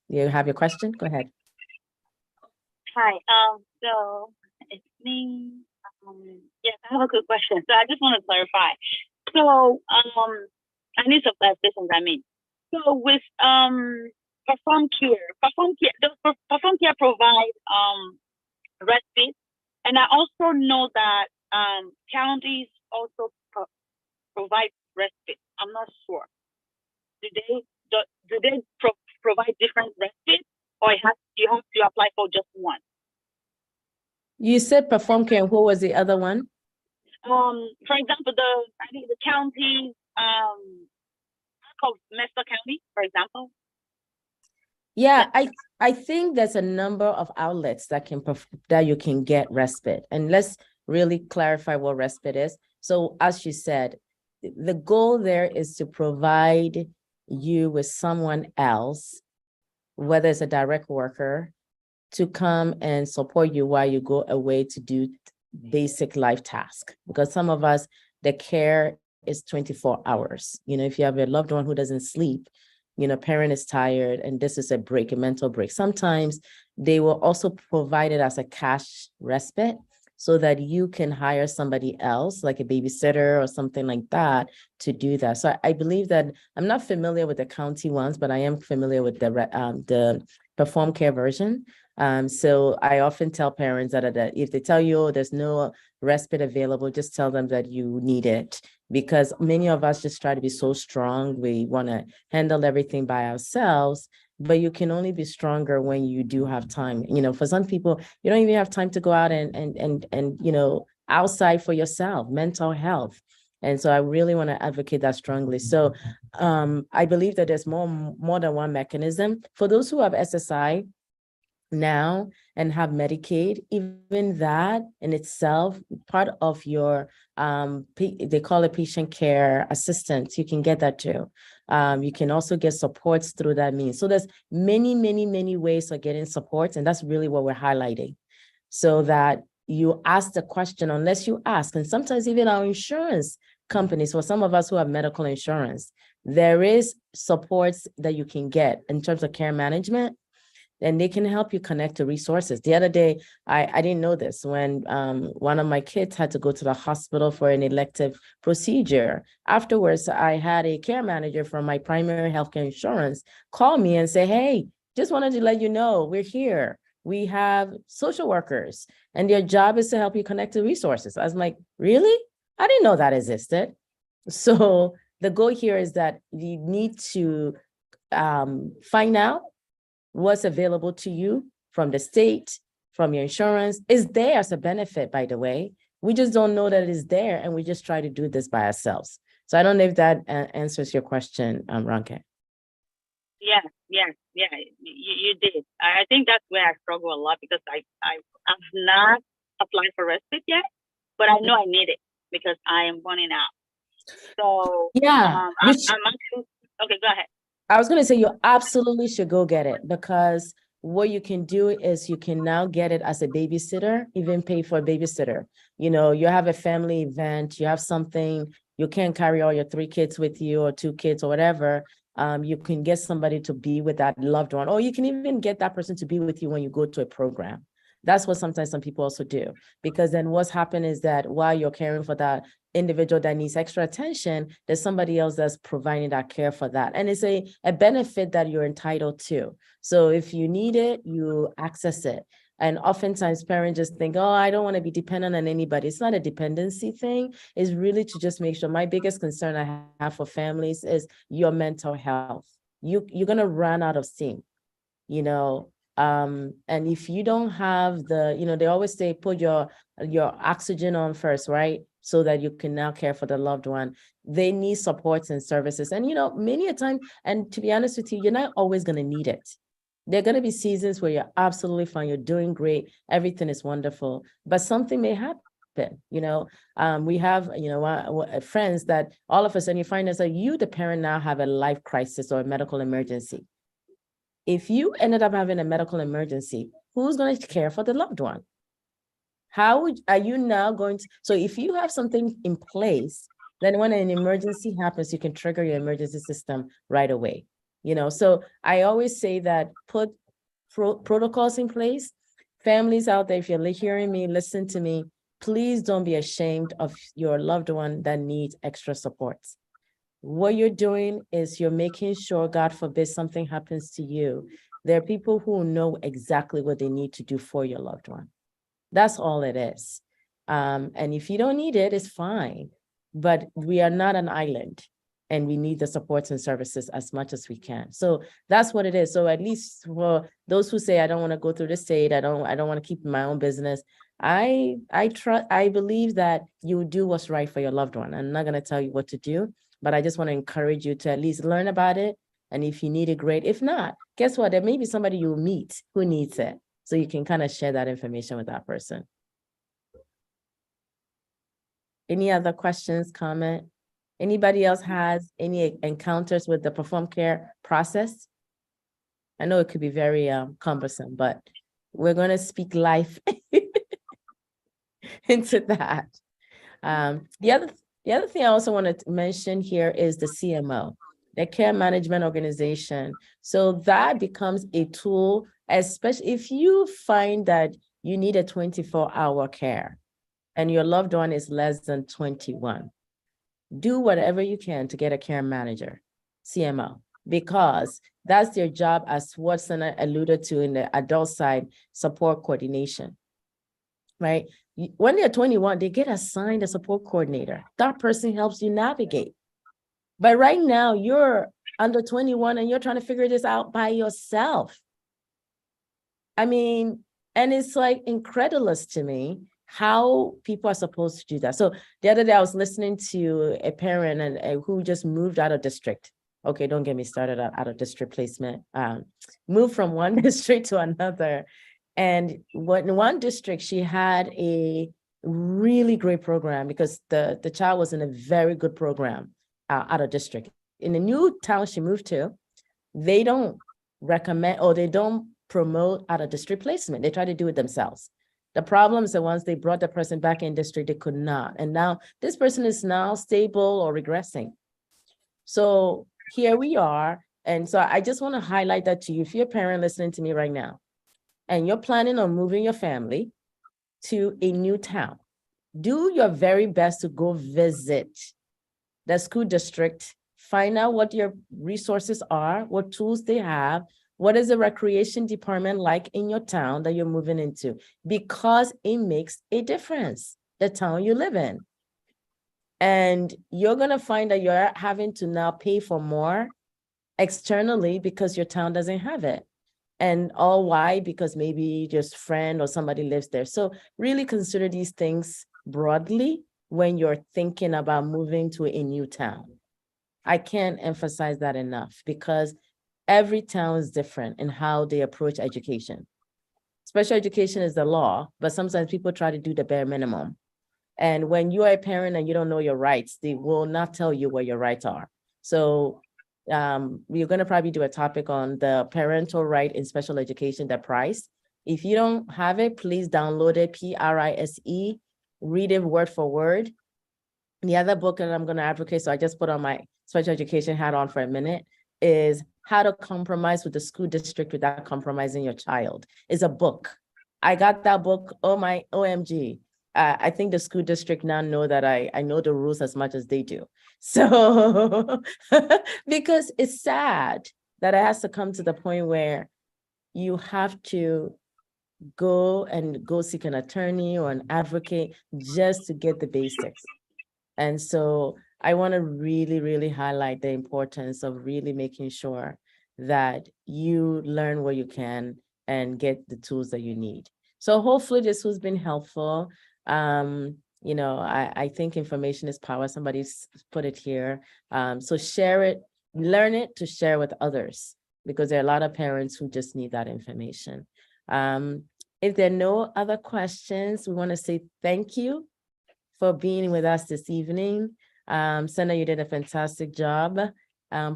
Speaker 1: You have your question? Go ahead.
Speaker 3: Hi. So it's me. Yes, I have a good question. So I just want to clarify. So I need some clarifications. So with Perform Care, does Perform Care provide respite? And I also know that counties also provide respite. I'm not sure. Do they provide different respite, or you have to apply for just one?
Speaker 1: You said Perform Care, and what was the other one?
Speaker 3: For example, I think the county, called Messer County, for example.
Speaker 1: Yeah, I think there's a number of outlets that you can get respite. And let's really clarify what respite is. So as you said, the goal there is to provide you with someone else, whether it's a direct worker, to come and support you while you go away to do basic life tasks. Because some of us, the care is 24 hours. You know, if you have a loved one who doesn't sleep, you know, parent is tired and this is a break, a mental break. Sometimes they will also provide it as a cash respite so that you can hire somebody else, like a babysitter or something like that, to do that. So I believe that I'm not familiar with the county ones, but I am familiar with the Perform Care version. So I often tell parents that if they tell you, oh, there's no respite available, just tell them that you need it, because many of us just try to be so strong. We want to handle everything by ourselves, but you can only be stronger when you do have time. You know, for some people, you don't even have time to go out and you know, outside for yourself, mental health. And so I really want to advocate that strongly. So I believe that there's more than one mechanism. For those who have SSI now and have Medicaid, even that in itself, part of your, they call it patient care assistance, you can get that too. You can also get supports through that means. So there's many ways of getting supports, and that's really what we're highlighting. So that you ask the question, unless you ask, and sometimes even our insurance companies, for some of us who have medical insurance, there is supports that you can get in terms of care management, and they can help you connect to resources. The other day, I didn't know this, when one of my kids had to go to the hospital for an elective procedure. Afterwards, I had a care manager from my primary healthcare insurance call me and say, hey, just wanted to let you know, we're here. We have social workers, and their job is to help you connect to resources. I was like, really? I didn't know that existed. So the goal here is that you need to find out what's available to you from the state, from your insurance. Is there as a benefit, by the way. We just don't know that it is there, and we just try to do this by ourselves. So I don't know if that answers your question, Ronke.
Speaker 3: Yeah. You did. I think that's where I struggle a lot because I've not applied for respite yet, but I know I need it because I am running out. So
Speaker 1: Yeah, you
Speaker 3: I'm actually okay. Go ahead.
Speaker 1: I was going to say you absolutely should go get it, because what you can do is you can now get it as a babysitter, even pay for a babysitter. You know, you have a family event, you have something, you can't carry all your 3 kids with you or 2 kids or whatever. You can get somebody to be with that loved one, or you can even get that person to be with you when you go to a program. That's what sometimes some people also do, because then what's happened is that while you're caring for that individual that needs extra attention, there's somebody else that's providing that care for that. And it's a benefit that you're entitled to. So if you need it, you access it. And oftentimes parents just think, oh, I don't want to be dependent on anybody. It's not a dependency thing. It's really to just make sure. My biggest concern I have for families is your mental health. You're going to run out of steam, you know. And if you don't have the, you know, they always say put your oxygen on first, right? So that you can now care for the loved one. They need supports and services. And, you know, many a time, and to be honest with you, you're not always going to need it. There are going to be seasons where you're absolutely fine, you're doing great, everything is wonderful, but something may happen. You know, we have, you know, friends that all of a sudden you find out that you, the parent, now have a life crisis or a medical emergency. If you ended up having a medical emergency, who's going to care for the loved one? Are you now going to, so if you have something in place, then when an emergency happens, you can trigger your emergency system right away. You know, so I always say that put protocols in place. Families out there, if you're hearing me, listen to me, please don't be ashamed of your loved one that needs extra supports. What you're doing is you're making sure, God forbid, something happens to you. There are people who know exactly what they need to do for your loved one. That's all it is. And if you don't need it, it's fine. But we are not an island, and we need the supports and services as much as we can. So that's what it is. So at least for those who say, I don't want to go through the state, I don't want to keep my own business. I believe that you do what's right for your loved one. I'm not going to tell you what to do, but I just want to encourage you to at least learn about it. And if you need it, great. If not, guess what? There may be somebody you'll meet who needs it. So you can kind of share that information with that person. Any other questions, comment? Anybody else has any encounters with the perform care process? I know it could be very cumbersome, but we're going to speak life into that. The other thing I also want to mention here is the CMO, the Care Management Organization. So that becomes a tool, especially if you find that you need a 24-hour care and your loved one is less than 21. Do whatever you can to get a care manager, CMO, because that's their job, as what Sena alluded to in the adult side, support coordination, right? When they're 21, they get assigned a support coordinator. That person helps you navigate. But right now, you're under 21 and you're trying to figure this out by yourself. I mean, and it's like incredulous to me how people are supposed to do that. So the other day I was listening to a parent and who just moved out of district. Okay, don't get me started out of district placement. Moved from one district to another. And in one district, she had a really great program because the child was in a very good program out of district. In the new town she moved to, they don't recommend or they don't promote out of district placement. They try to do it themselves. The problem is that once they brought the person back in district, they could not. And now this person is now stable or regressing. So here we are. And so I just want to highlight that to you. If you're a parent listening to me right now, and you're planning on moving your family to a new town, do your very best to go visit the school district, find out what your resources are, what tools they have, what is the recreation department like in your town that you're moving into, because it makes a difference, the town you live in. And you're going to find that you're having to now pay for more externally because your town doesn't have it. And all why? Because maybe just friend or somebody lives there. So really consider these things broadly when you're thinking about moving to a new town. I can't emphasize that enough, because Every town is different in how they approach education. Special education is the law, but sometimes people try to do the bare minimum. And when you are a parent and you don't know your rights, they will not tell you what your rights are. So we're going to probably do a topic on the parental right in special education, the price. If you don't have it, please download it, PRISE, read it word for word. The other book that I'm going to advocate, so I just put on my special education hat on for a minute, is How to Compromise with the School District Without Compromising Your Child. It's a book. I got that book, oh my OMG. I think the school district now know that I know the rules as much as they do. So, because it's sad that it has to come to the point where you have to go seek an attorney or an advocate just to get the basics. And so I want to really, really highlight the importance of really making sure that you learn what you can and get the tools that you need. So hopefully this has been helpful. You know, I think information is power. Somebody's put it here. So share it, learn it to share with others, because there are a lot of parents who just need that information. If there are no other questions, we want to say thank you for being with us this evening. Sena, you did a fantastic job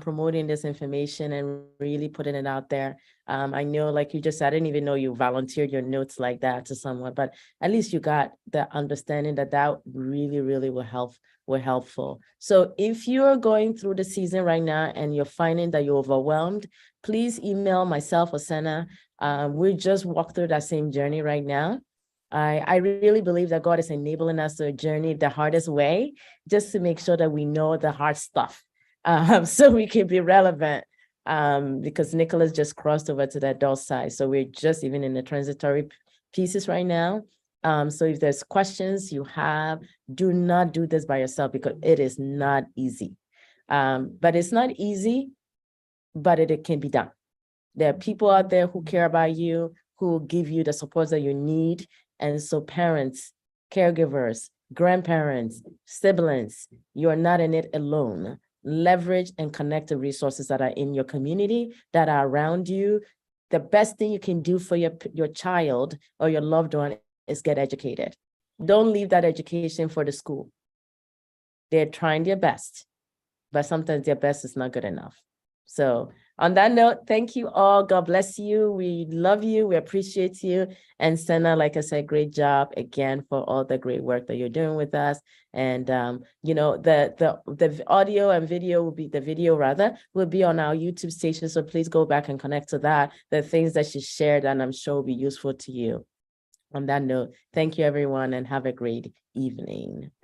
Speaker 1: promoting this information and really putting it out there. I know, like you just said, I didn't even know you volunteered your notes like that to someone, but at least you got the understanding that that really, really were helpful. So if you're going through the season right now and you're finding that you're overwhelmed, please email myself or Sena. We just walked through that same journey right now. I really believe that God is enabling us to journey the hardest way, just to make sure that we know the hard stuff, so we can be relevant, because Nicholas just crossed over to the adult side. So we're just even in the transitory pieces right now. So if there's questions you have, do not do this by yourself, because it is not easy. But it's not easy, but it can be done. There are people out there who care about you, who will give you the support that you need. And so parents, caregivers, grandparents, siblings, you are not in it alone. Leverage and connect the resources that are in your community, that are around you. The best thing you can do for your child or your loved one is get educated. Don't leave that education for the school. They're trying their best, but sometimes their best is not good enough. So on that note, thank you all. God bless you. We love you. We appreciate you. And Sena, like I said, great job again for all the great work that you're doing with us. And you know, the audio and video will be, the video rather, will be on our YouTube station. So please go back and connect to that. The things that she shared, and I'm sure will be useful to you. On that note, thank you everyone, and have a great evening.